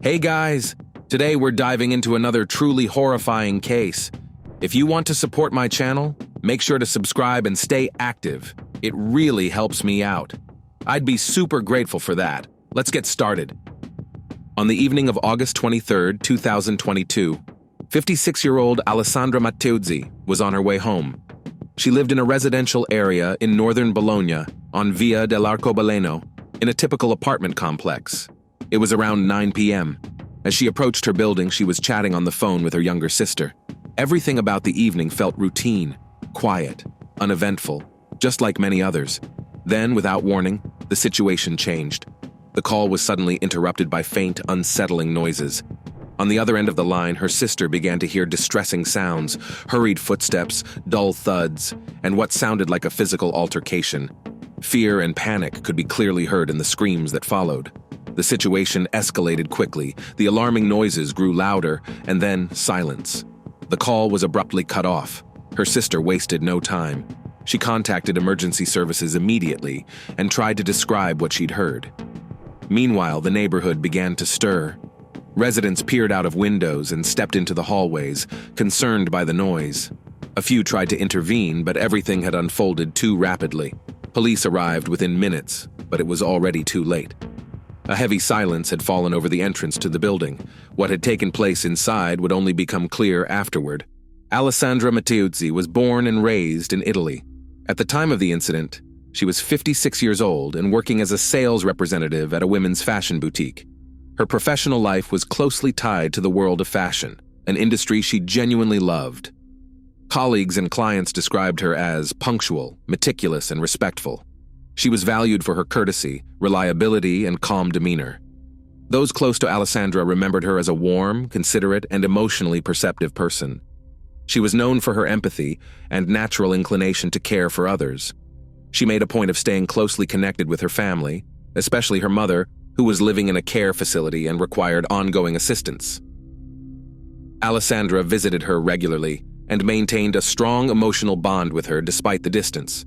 Hey guys, today we're diving into another truly horrifying case. If you want to support my channel, make sure to subscribe and stay active. It really helps me out. I'd be super grateful for that. Let's get started. On the evening of August 23, 2022, 56-year-old Alessandra Matteuzzi was on her way home. She lived in a residential area in northern Bologna on Via dell'Arcobaleno in a typical apartment complex. It was around 9 p.m. As she approached her building, she was chatting on the phone with her younger sister. Everything about the evening felt routine, quiet, uneventful, just like many others. Then, without warning, the situation changed. The call was suddenly interrupted by faint, unsettling noises. On the other end of the line, her sister began to hear distressing sounds, hurried footsteps, dull thuds, and what sounded like a physical altercation. Fear and panic could be clearly heard in the screams that followed. The situation escalated quickly, the alarming noises grew louder, and then silence. The call was abruptly cut off. Her sister wasted no time. She contacted emergency services immediately and tried to describe what she'd heard. Meanwhile, the neighborhood began to stir. Residents peered out of windows and stepped into the hallways, concerned by the noise. A few tried to intervene, but everything had unfolded too rapidly. Police arrived within minutes, but it was already too late. A heavy silence had fallen over the entrance to the building. What had taken place inside would only become clear afterward. Alessandra Matteuzzi was born and raised in Italy. At the time of the incident, she was 56 years old and working as a sales representative at a women's fashion boutique. Her professional life was closely tied to the world of fashion, an industry she genuinely loved. Colleagues and clients described her as punctual, meticulous, and respectful. She was valued for her courtesy, reliability, and calm demeanor. Those close to Alessandra remembered her as a warm, considerate, and emotionally perceptive person. She was known for her empathy and natural inclination to care for others. She made a point of staying closely connected with her family, especially her mother, who was living in a care facility and required ongoing assistance. Alessandra visited her regularly and maintained a strong emotional bond with her despite the distance.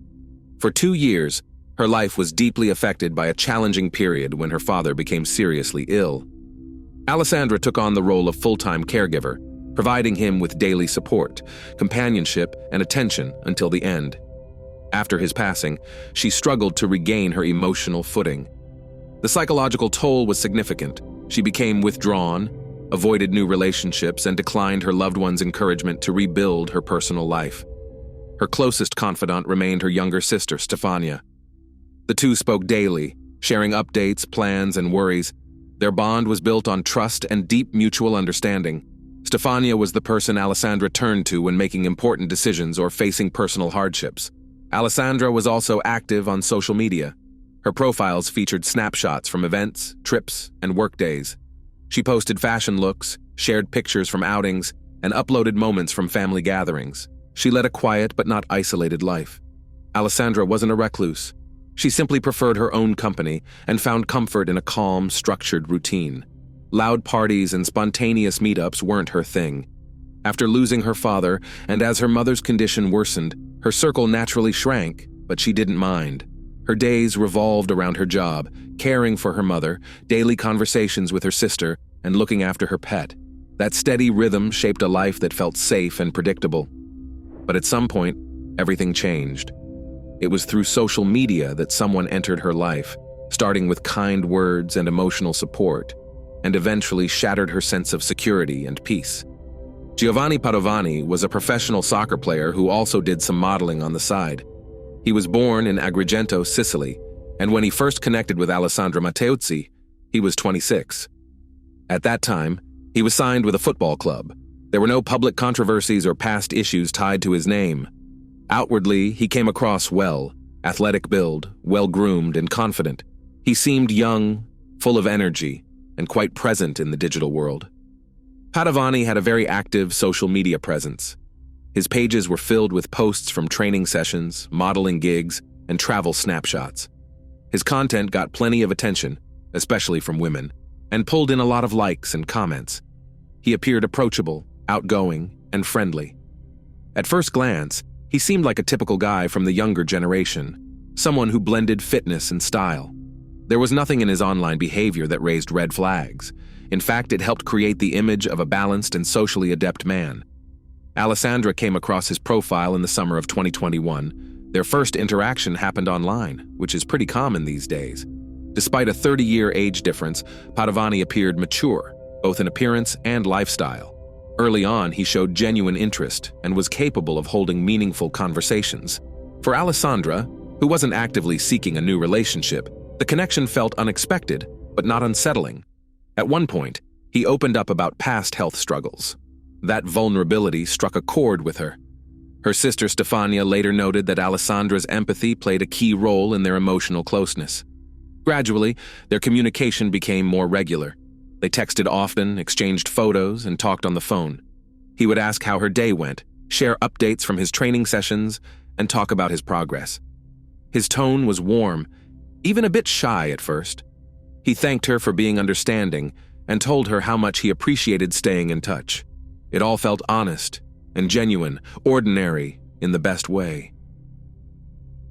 For 2 years, her life was deeply affected by a challenging period when her father became seriously ill. Alessandra took on the role of full-time caregiver, providing him with daily support, companionship, and attention until the end. After his passing, she struggled to regain her emotional footing. The psychological toll was significant. She became withdrawn, avoided new relationships, and declined her loved one's encouragement to rebuild her personal life. Her closest confidant remained her younger sister, Stefania. The two spoke daily, sharing updates, plans, and worries. Their bond was built on trust and deep mutual understanding. Stefania was the person Alessandra turned to when making important decisions or facing personal hardships. Alessandra was also active on social media. Her profiles featured snapshots from events, trips, and workdays. She posted fashion looks, shared pictures from outings, and uploaded moments from family gatherings. She led a quiet but not isolated life. Alessandra wasn't a recluse. She simply preferred her own company and found comfort in a calm, structured routine. Loud parties and spontaneous meetups weren't her thing. After losing her father, and as her mother's condition worsened, her circle naturally shrank, but she didn't mind. Her days revolved around her job, caring for her mother, daily conversations with her sister, and looking after her pet. That steady rhythm shaped a life that felt safe and predictable. But at some point, everything changed. It was through social media that someone entered her life, starting with kind words and emotional support, and eventually shattered her sense of security and peace. Giovanni Padovani was a professional soccer player who also did some modeling on the side. He was born in Agrigento, Sicily, and when he first connected with Alessandra Matteuzzi, he was 26. At that time, he was signed with a football club. There were no public controversies or past issues tied to his name. Outwardly, he came across well, athletic build, well-groomed, and confident. He seemed young, full of energy, and quite present in the digital world. Padovani had a very active social media presence. His pages were filled with posts from training sessions, modeling gigs, and travel snapshots. His content got plenty of attention, especially from women, and pulled in a lot of likes and comments. He appeared approachable, outgoing, and friendly. At first glance, he seemed like a typical guy from the younger generation, someone who blended fitness and style. There was nothing in his online behavior that raised red flags. In fact, it helped create the image of a balanced and socially adept man. Alessandra came across his profile in the summer of 2021. Their first interaction happened online, which is pretty common these days. Despite a 30-year age difference, Padovani appeared mature, both in appearance and lifestyle. Early on, he showed genuine interest and was capable of holding meaningful conversations. For Alessandra, who wasn't actively seeking a new relationship, the connection felt unexpected, but not unsettling. At one point, he opened up about past health struggles. That vulnerability struck a chord with her. Her sister Stefania later noted that Alessandra's empathy played a key role in their emotional closeness. Gradually, their communication became more regular. They texted often, exchanged photos, and talked on the phone. He would ask how her day went, share updates from his training sessions, and talk about his progress. His tone was warm, even a bit shy at first. He thanked her for being understanding and told her how much he appreciated staying in touch. It all felt honest and genuine, ordinary in the best way.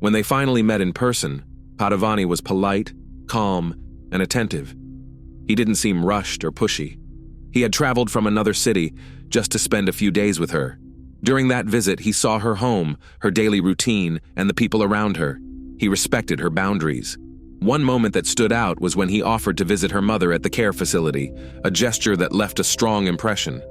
When they finally met in person, Padovani was polite, calm, and attentive. He didn't seem rushed or pushy. He had traveled from another city just to spend a few days with her. During that visit, he saw her home, her daily routine, and the people around her. He respected her boundaries. One moment that stood out was when he offered to visit her mother at the care facility, a gesture that left a strong impression.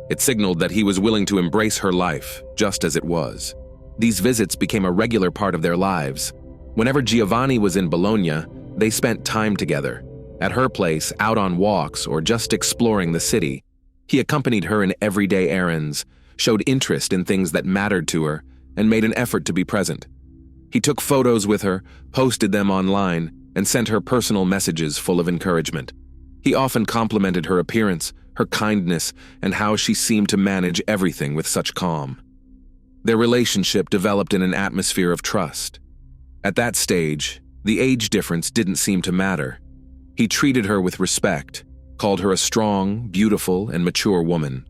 It signaled that he was willing to embrace her life, just as it was. These visits became a regular part of their lives. Whenever Giovanni was in Bologna, they spent time together. At her place, out on walks, or just exploring the city. He accompanied her in everyday errands, showed interest in things that mattered to her, and made an effort to be present. He took photos with her, posted them online, and sent her personal messages full of encouragement. He often complimented her appearance, her kindness, and how she seemed to manage everything with such calm. Their relationship developed in an atmosphere of trust. At that stage, the age difference didn't seem to matter. He treated her with respect, called her a strong, beautiful, and mature woman.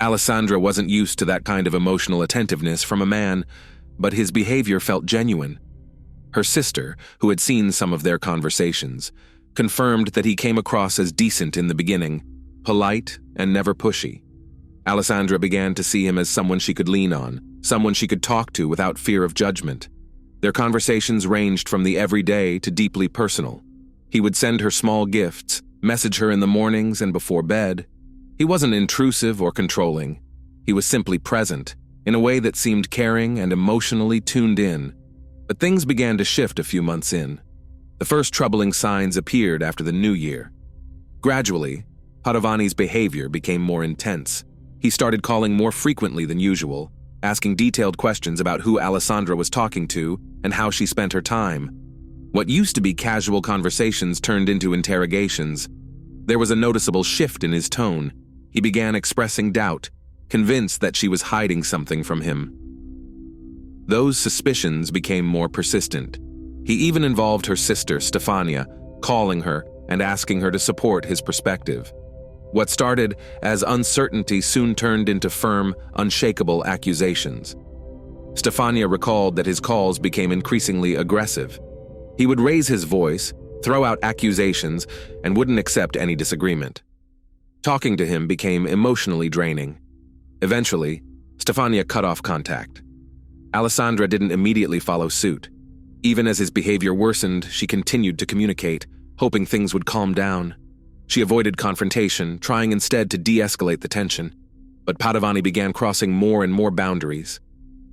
Alessandra wasn't used to that kind of emotional attentiveness from a man, but his behavior felt genuine. Her sister, who had seen some of their conversations, confirmed that he came across as decent in the beginning, polite and never pushy. Alessandra began to see him as someone she could lean on, someone she could talk to without fear of judgment. Their conversations ranged from the everyday to deeply personal. He would send her small gifts, message her in the mornings and before bed. He wasn't intrusive or controlling. He was simply present, in a way that seemed caring and emotionally tuned in. But things began to shift a few months in. The first troubling signs appeared after the new year. Gradually, Padovani's behavior became more intense. He started calling more frequently than usual, asking detailed questions about who Alessandra was talking to and how she spent her time. What used to be casual conversations turned into interrogations. There was a noticeable shift in his tone. He began expressing doubt, convinced that she was hiding something from him. Those suspicions became more persistent. He even involved her sister, Stefania, calling her and asking her to support his perspective. What started as uncertainty soon turned into firm, unshakable accusations. Stefania recalled that his calls became increasingly aggressive. He would raise his voice, throw out accusations, and wouldn't accept any disagreement. Talking to him became emotionally draining. Eventually, Stefania cut off contact. Alessandra didn't immediately follow suit. Even as his behavior worsened, she continued to communicate, hoping things would calm down. She avoided confrontation, trying instead to de-escalate the tension. But Padovani began crossing more and more boundaries.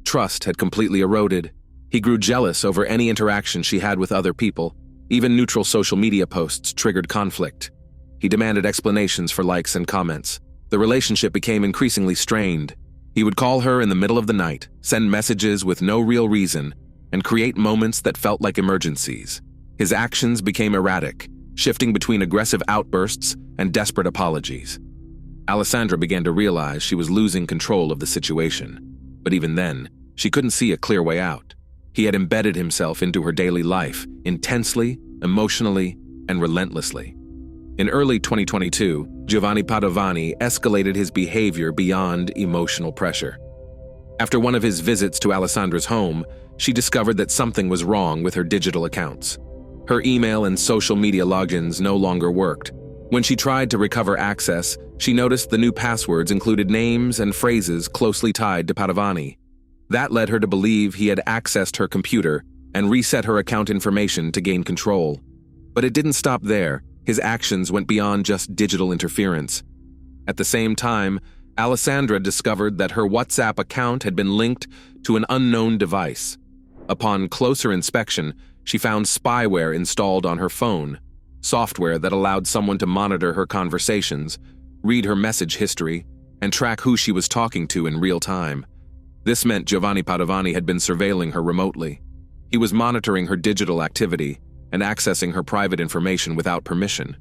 Trust had completely eroded. He grew jealous over any interaction she had with other people. Even neutral social media posts triggered conflict. He demanded explanations for likes and comments. The relationship became increasingly strained. He would call her in the middle of the night, send messages with no real reason, and create moments that felt like emergencies. His actions became erratic, shifting between aggressive outbursts and desperate apologies. Alessandra began to realize she was losing control of the situation. But even then, she couldn't see a clear way out. He had embedded himself into her daily life, intensely, emotionally, and relentlessly. In early 2022, Giovanni Padovani escalated his behavior beyond emotional pressure. After one of his visits to Alessandra's home, she discovered that something was wrong with her digital accounts. Her email and social media logins no longer worked. When she tried to recover access, she noticed the new passwords included names and phrases closely tied to Padovani. That led her to believe he had accessed her computer and reset her account information to gain control. But it didn't stop there. His actions went beyond just digital interference. At the same time, Alessandra discovered that her WhatsApp account had been linked to an unknown device. Upon closer inspection, she found spyware installed on her phone, software that allowed someone to monitor her conversations, read her message history, and track who she was talking to in real time. This meant Giovanni Padovani had been surveilling her remotely. He was monitoring her digital activity and accessing her private information without permission.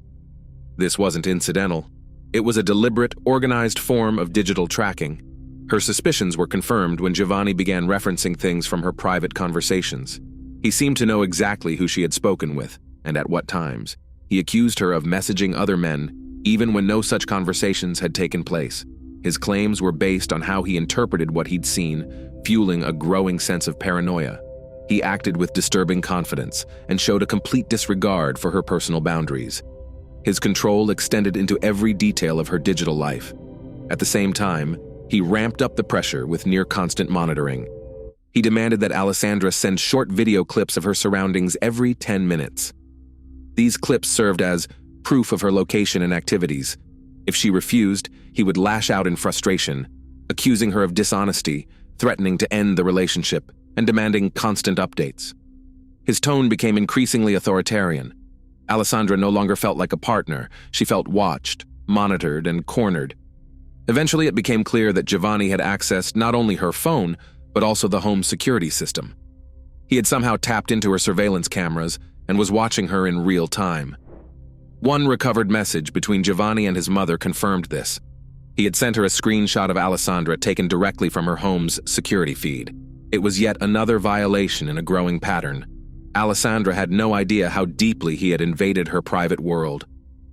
This wasn't incidental. It was a deliberate, organized form of digital tracking. Her suspicions were confirmed when Giovanni began referencing things from her private conversations. He seemed to know exactly who she had spoken with, and at what times. He accused her of messaging other men, even when no such conversations had taken place. His claims were based on how he interpreted what he'd seen, fueling a growing sense of paranoia. He acted with disturbing confidence and showed a complete disregard for her personal boundaries. His control extended into every detail of her digital life. At the same time, he ramped up the pressure with near-constant monitoring. He demanded that Alessandra send short video clips of her surroundings every 10 minutes. These clips served as proof of her location and activities. If she refused, he would lash out in frustration, accusing her of dishonesty, threatening to end the relationship, and demanding constant updates. His tone became increasingly authoritarian. Alessandra no longer felt like a partner. She felt watched, monitored, and cornered. Eventually, it became clear that Giovanni had accessed not only her phone, but also the home security system. He had somehow tapped into her surveillance cameras and was watching her in real time. One recovered message between Giovanni and his mother confirmed this. He had sent her a screenshot of Alessandra taken directly from her home's security feed. It was yet another violation in a growing pattern. Alessandra had no idea how deeply he had invaded her private world.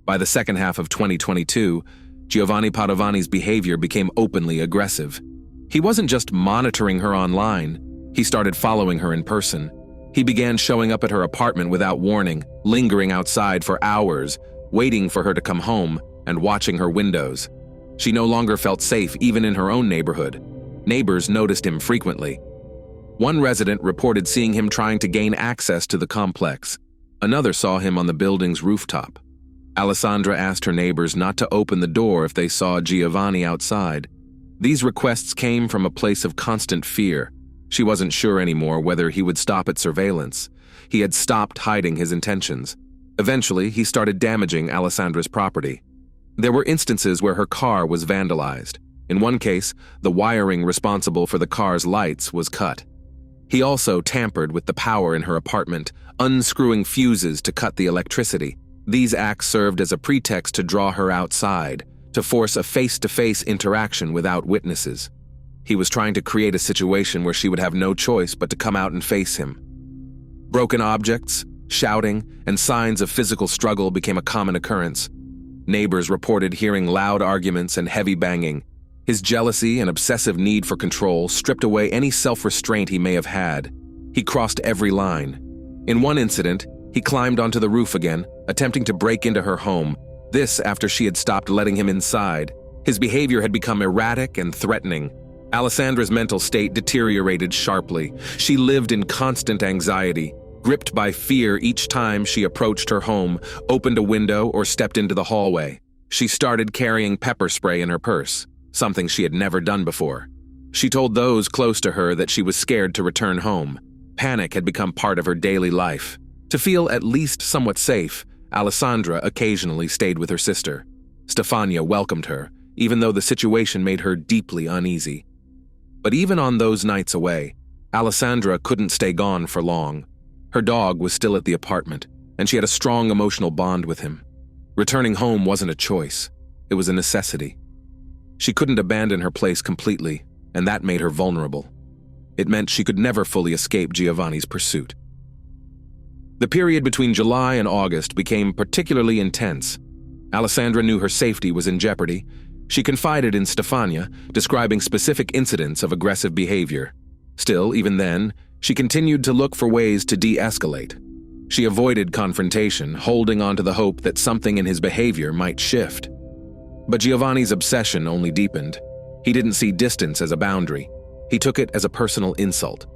By the second half of 2022, Giovanni Padovani's behavior became openly aggressive. He wasn't just monitoring her online, he started following her in person. He began showing up at her apartment without warning, lingering outside for hours, waiting for her to come home, and watching her windows. She no longer felt safe even in her own neighborhood. Neighbors noticed him frequently. One resident reported seeing him trying to gain access to the complex. Another saw him on the building's rooftop. Alessandra asked her neighbors not to open the door if they saw Giovanni outside. These requests came from a place of constant fear. She wasn't sure anymore whether he would stop at surveillance. He had stopped hiding his intentions. Eventually, he started damaging Alessandra's property. There were instances where her car was vandalized. In one case, the wiring responsible for the car's lights was cut. He also tampered with the power in her apartment, unscrewing fuses to cut the electricity. These acts served as a pretext to draw her outside, to force a face-to-face interaction without witnesses. He was trying to create a situation where she would have no choice but to come out and face him. Broken objects, shouting, and signs of physical struggle became a common occurrence. Neighbors reported hearing loud arguments and heavy banging. His jealousy and obsessive need for control stripped away any self-restraint he may have had. He crossed every line. In one incident, he climbed onto the roof again, attempting to break into her home. This after she had stopped letting him inside. His behavior had become erratic and threatening. Alessandra's mental state deteriorated sharply. She lived in constant anxiety, gripped by fear each time she approached her home, opened a window, or stepped into the hallway. She started carrying pepper spray in her purse, something she had never done before. She told those close to her that she was scared to return home. Panic had become part of her daily life. To feel at least somewhat safe, Alessandra occasionally stayed with her sister. Stefania welcomed her, even though the situation made her deeply uneasy. But even on those nights away, Alessandra couldn't stay gone for long. Her dog was still at the apartment, and she had a strong emotional bond with him. Returning home wasn't a choice, it was a necessity. She couldn't abandon her place completely, and that made her vulnerable. It meant she could never fully escape Giovanni's pursuit. The period between July and August became particularly intense. Alessandra knew her safety was in jeopardy. She confided in Stefania, describing specific incidents of aggressive behavior. Still, even then, she continued to look for ways to de-escalate. She avoided confrontation, holding on to the hope that something in his behavior might shift. But Giovanni's obsession only deepened. He didn't see distance as a boundary. He took it as a personal insult.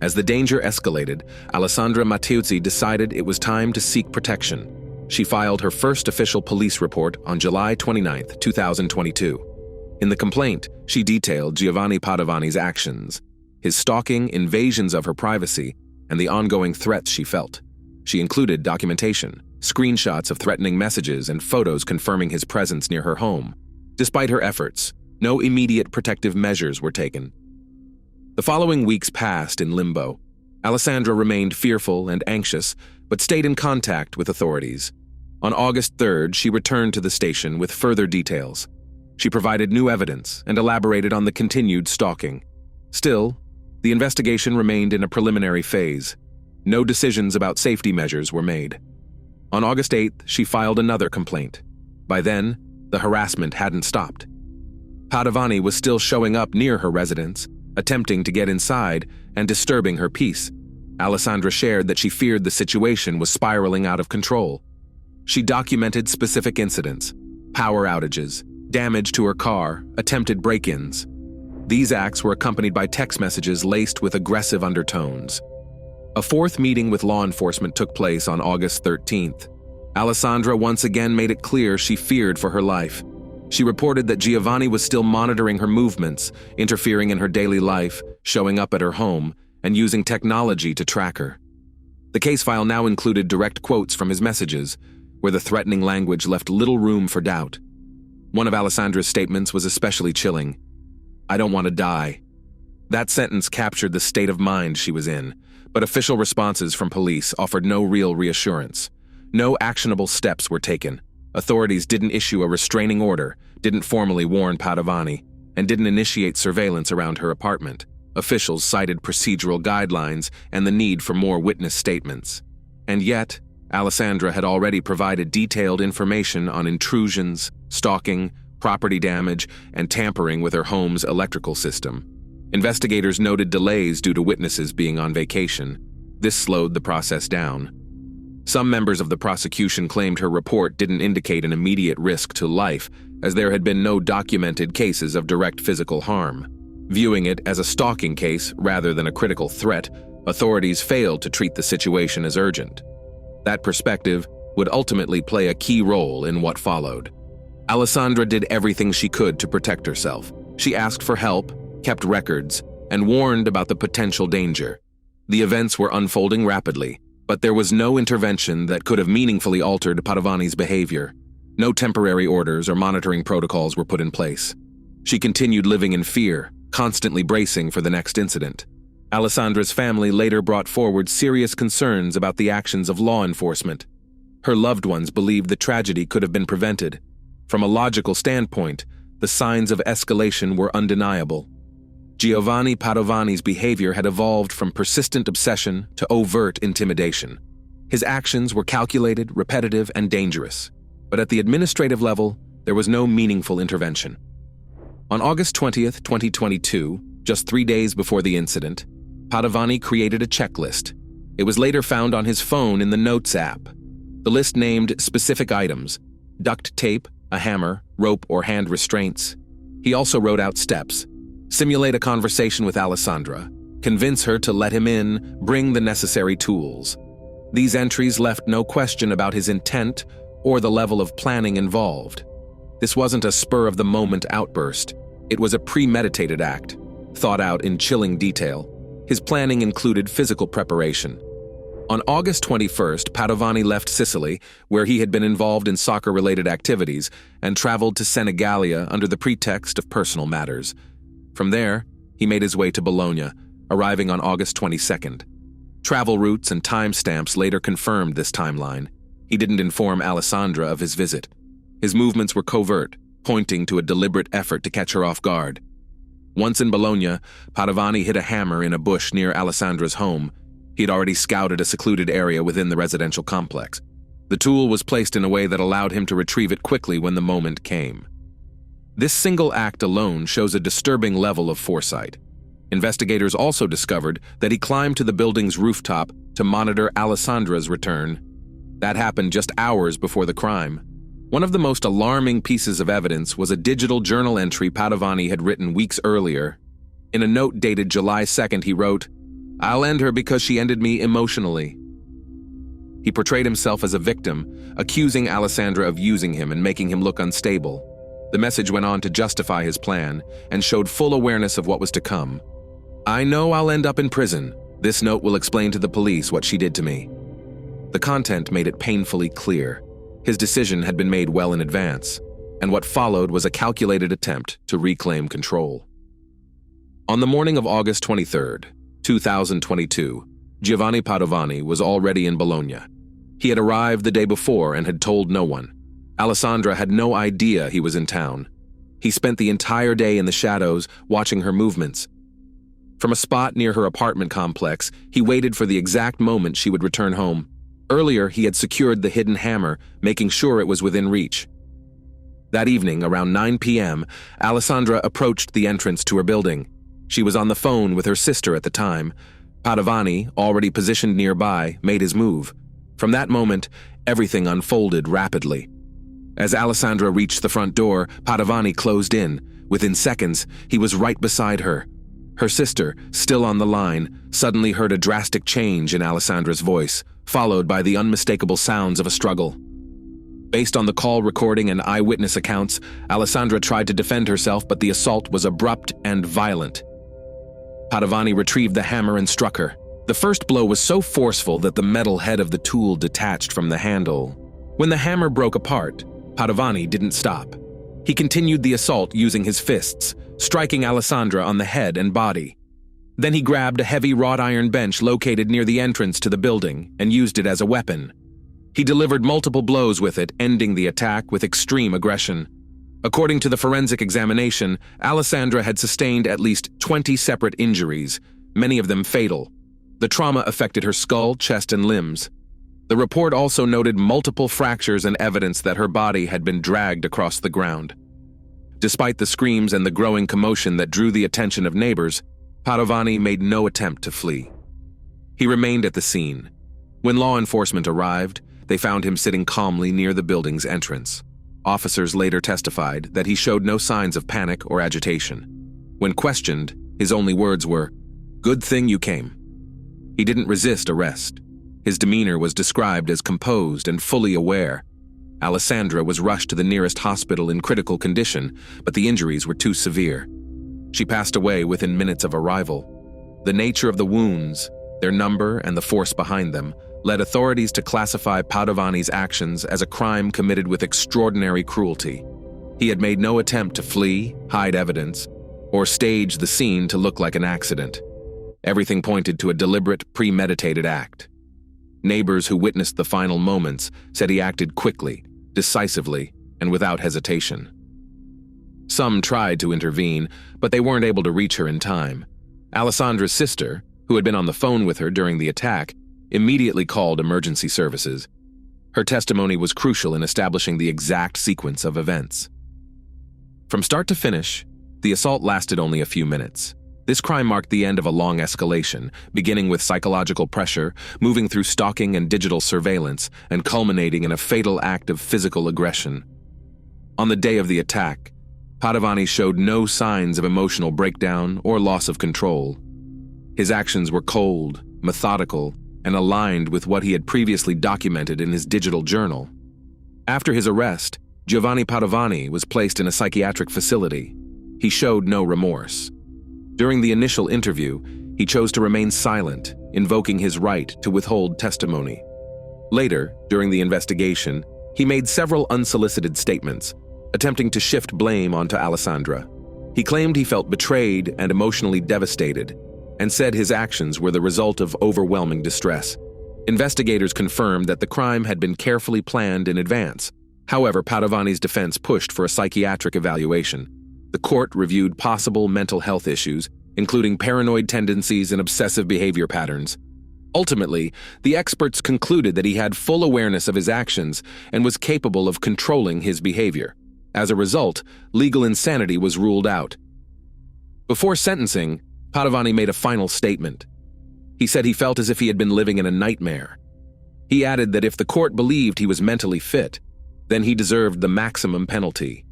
As the danger escalated, Alessandra Matteuzzi decided it was time to seek protection. She filed her first official police report on July 29, 2022. In the complaint, she detailed Giovanni Padovani's actions, his stalking, invasions of her privacy, and the ongoing threats she felt. She included documentation, screenshots of threatening messages, and photos confirming his presence near her home. Despite her efforts, no immediate protective measures were taken. The following weeks passed in limbo. Alessandra remained fearful and anxious, but stayed in contact with authorities. On August 3rd, she returned to the station with further details. She provided new evidence and elaborated on the continued stalking. Still, the investigation remained in a preliminary phase. No decisions about safety measures were made. On August 8th, she filed another complaint. By then, the harassment hadn't stopped. Padovani was still showing up near her residence, attempting to get inside and disturbing her peace. Alessandra shared that she feared the situation was spiraling out of control. She documented specific incidents: power outages, damage to her car, attempted break-ins. These acts were accompanied by text messages laced with aggressive undertones. A fourth meeting with law enforcement took place on August 13th. Alessandra once again made it clear she feared for her life. She reported that Giovanni was still monitoring her movements, interfering in her daily life, showing up at her home, and using technology to track her. The case file now included direct quotes from his messages, where the threatening language left little room for doubt. One of Alessandra's statements was especially chilling. "I don't want to die." That sentence captured the state of mind she was in, but official responses from police offered no real reassurance. No actionable steps were taken. Authorities didn't issue a restraining order, didn't formally warn Padovani, and didn't initiate surveillance around her apartment. Officials cited procedural guidelines and the need for more witness statements. And yet, Alessandra had already provided detailed information on intrusions, stalking, property damage, and tampering with her home's electrical system. Investigators noted delays due to witnesses being on vacation. This slowed the process down. Some members of the prosecution claimed her report didn't indicate an immediate risk to life, as there had been no documented cases of direct physical harm. Viewing it as a stalking case rather than a critical threat, authorities failed to treat the situation as urgent. That perspective would ultimately play a key role in what followed. Alessandra did everything she could to protect herself. She asked for help, kept records, and warned about the potential danger. The events were unfolding rapidly, but there was no intervention that could have meaningfully altered Padovani's behavior. No temporary orders or monitoring protocols were put in place. She continued living in fear, constantly bracing for the next incident. Alessandra's family later brought forward serious concerns about the actions of law enforcement. Her loved ones believed the tragedy could have been prevented. From a logical standpoint, the signs of escalation were undeniable. Giovanni Padovani's behavior had evolved from persistent obsession to overt intimidation. His actions were calculated, repetitive, and dangerous. But at the administrative level, there was no meaningful intervention. On August 20th, 2022, just 3 days before the incident, Padovani created a checklist. It was later found on his phone in the Notes app. The list named specific items: duct tape, a hammer, rope or hand restraints. He also wrote out steps: simulate a conversation with Alessandra, convince her to let him in, bring the necessary tools. These entries left no question about his intent or the level of planning involved. This wasn't a spur-of-the-moment outburst. It was a premeditated act, thought out in chilling detail. His planning included physical preparation. On August 21st, Padovani left Sicily, where he had been involved in soccer-related activities, and traveled to Senigallia under the pretext of personal matters. From there, he made his way to Bologna, arriving on August 22nd. Travel routes and timestamps later confirmed this timeline. He didn't inform Alessandra of his visit. His movements were covert, pointing to a deliberate effort to catch her off guard. Once in Bologna, Padovani hid a hammer in a bush near Alessandra's home. He had already scouted a secluded area within the residential complex. The tool was placed in a way that allowed him to retrieve it quickly when the moment came. This single act alone shows a disturbing level of foresight. Investigators also discovered that he climbed to the building's rooftop to monitor Alessandra's return. That happened just hours before the crime. One of the most alarming pieces of evidence was a digital journal entry Padovani had written weeks earlier. In a note dated July 2nd, he wrote, "I'll end her because she ended me emotionally." He portrayed himself as a victim, accusing Alessandra of using him and making him look unstable. The message went on to justify his plan and showed full awareness of what was to come. "I know I'll end up in prison. This note will explain to the police what she did to me." The content made it painfully clear. His decision had been made well in advance, and what followed was a calculated attempt to reclaim control. On the morning of August 23rd, 2022, Giovanni Padovani was already in Bologna. He had arrived the day before and had told no one. Alessandra had no idea he was in town. He spent the entire day in the shadows, watching her movements. From a spot near her apartment complex, he waited for the exact moment she would return home. Earlier, he had secured the hidden hammer, making sure it was within reach. That evening, around 9 p.m., Alessandra approached the entrance to her building. She was on the phone with her sister at the time. Padovani, already positioned nearby, made his move. From that moment, everything unfolded rapidly. As Alessandra reached the front door, Padovani closed in. Within seconds, he was right beside her. Her sister, still on the line, suddenly heard a drastic change in Alessandra's voice, followed by the unmistakable sounds of a struggle. Based on the call recording and eyewitness accounts, Alessandra tried to defend herself, but the assault was abrupt and violent. Padovani retrieved the hammer and struck her. The first blow was so forceful that the metal head of the tool detached from the handle. When the hammer broke apart, Padovani didn't stop. He continued the assault using his fists, striking Alessandra on the head and body. Then he grabbed a heavy wrought iron bench located near the entrance to the building and used it as a weapon. He delivered multiple blows with it, ending the attack with extreme aggression. According to the forensic examination, Alessandra had sustained at least 20 separate injuries, many of them fatal. The trauma affected her skull, chest, and limbs. The report also noted multiple fractures and evidence that her body had been dragged across the ground. Despite the screams and the growing commotion that drew the attention of neighbors, Padovani made no attempt to flee. He remained at the scene. When law enforcement arrived, they found him sitting calmly near the building's entrance. Officers later testified that he showed no signs of panic or agitation. When questioned, his only words were, "Good thing you came." He didn't resist arrest. His demeanor was described as composed and fully aware. Alessandra was rushed to the nearest hospital in critical condition, but the injuries were too severe. She passed away within minutes of arrival. The nature of the wounds, their number, and the force behind them led authorities to classify Padovani's actions as a crime committed with extraordinary cruelty. He had made no attempt to flee, hide evidence, or stage the scene to look like an accident. Everything pointed to a deliberate, premeditated act. Neighbors who witnessed the final moments said he acted quickly, decisively, and without hesitation. Some tried to intervene, but they weren't able to reach her in time. Alessandra's sister, who had been on the phone with her during the attack, immediately called emergency services. Her testimony was crucial in establishing the exact sequence of events. From start to finish, the assault lasted only a few minutes. This crime marked the end of a long escalation, beginning with psychological pressure, moving through stalking and digital surveillance, and culminating in a fatal act of physical aggression. On the day of the attack, Padovani showed no signs of emotional breakdown or loss of control. His actions were cold, methodical, and aligned with what he had previously documented in his digital journal. After his arrest, Giovanni Padovani was placed in a psychiatric facility. He showed no remorse. During the initial interview, he chose to remain silent, invoking his right to withhold testimony. Later, during the investigation, he made several unsolicited statements, attempting to shift blame onto Alessandra. He claimed he felt betrayed and emotionally devastated, and said his actions were the result of overwhelming distress. Investigators confirmed that the crime had been carefully planned in advance. However, Padovani's defense pushed for a psychiatric evaluation. The court reviewed possible mental health issues, including paranoid tendencies and obsessive behavior patterns. Ultimately, the experts concluded that he had full awareness of his actions and was capable of controlling his behavior. As a result, legal insanity was ruled out. Before sentencing, Padovani made a final statement. He said he felt as if he had been living in a nightmare. He added that if the court believed he was mentally fit, then he deserved the maximum penalty.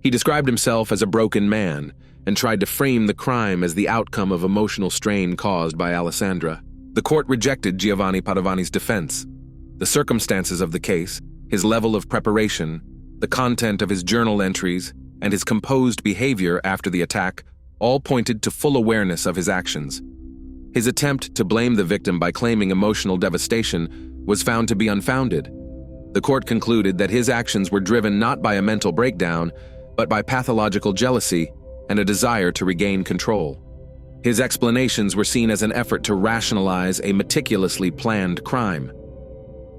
He described himself as a broken man and tried to frame the crime as the outcome of emotional strain caused by Alessandra. The court rejected Giovanni Padovani's defense. The circumstances of the case, his level of preparation, the content of his journal entries, and his composed behavior after the attack all pointed to full awareness of his actions. His attempt to blame the victim by claiming emotional devastation was found to be unfounded. The court concluded that his actions were driven not by a mental breakdown, but by pathological jealousy and a desire to regain control. His explanations were seen as an effort to rationalize a meticulously planned crime.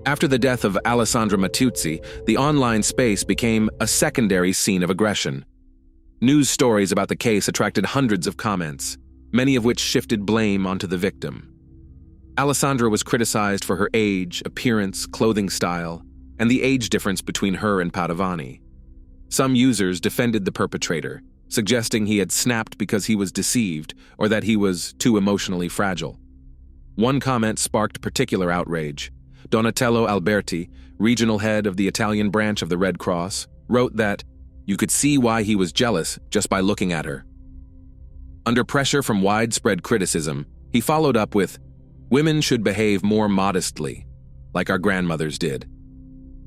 After the death of Alessandra Matteuzzi, the online space became a secondary scene of aggression. News stories about the case attracted hundreds of comments, many of which shifted blame onto the victim. Alessandra was criticized for her age, appearance, clothing style, and the age difference between her and Padovani. Some users defended the perpetrator, suggesting he had snapped because he was deceived or that he was too emotionally fragile. One comment sparked particular outrage. Donatello Alberti, regional head of the Italian branch of the Red Cross, wrote that you could see why he was jealous just by looking at her. Under pressure from widespread criticism, he followed up with, "Women should behave more modestly, like our grandmothers did."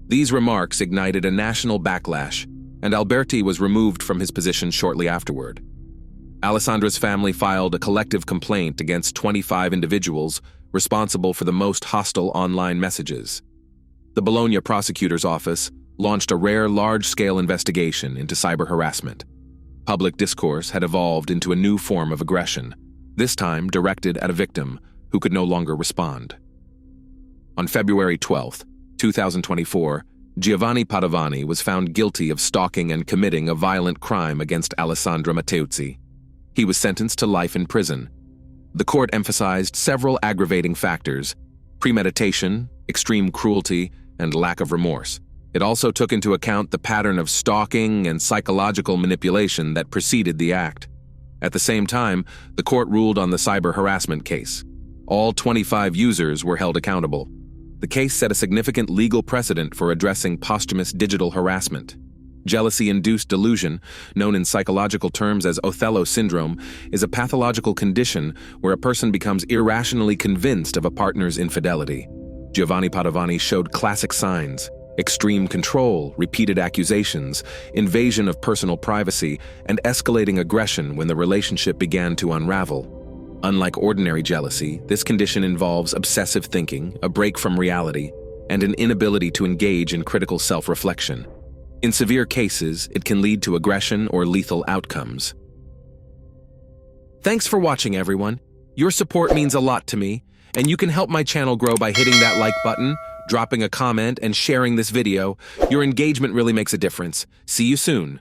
These remarks ignited a national backlash, and Alberti was removed from his position shortly afterward. Alessandra's family filed a collective complaint against 25 individuals responsible for the most hostile online messages. The Bologna prosecutor's office launched a rare large-scale investigation into cyber harassment. Public discourse had evolved into a new form of aggression, this time directed at a victim who could no longer respond. On February 12, 2024, Giovanni Padovani was found guilty of stalking and committing a violent crime against Alessandra Matteuzzi. He was sentenced to life in prison. The court emphasized several aggravating factors: premeditation, extreme cruelty, and lack of remorse. It also took into account the pattern of stalking and psychological manipulation that preceded the act. At the same time, the court ruled on the cyber harassment case. All 25 users were held accountable. The case set a significant legal precedent for addressing posthumous digital harassment. Jealousy-induced delusion, known in psychological terms as Othello syndrome, is a pathological condition where a person becomes irrationally convinced of a partner's infidelity. Giovanni Padovani showed classic signs: extreme control, repeated accusations, invasion of personal privacy, and escalating aggression when the relationship began to unravel. Unlike ordinary jealousy, this condition involves obsessive thinking, a break from reality, and an inability to engage in critical self-reflection. In severe cases, it can lead to aggression or lethal outcomes. Thanks for watching, everyone. Your support means a lot to me, and you can help my channel grow by hitting that like button, dropping a comment, and sharing this video. Your engagement really makes a difference. See you soon.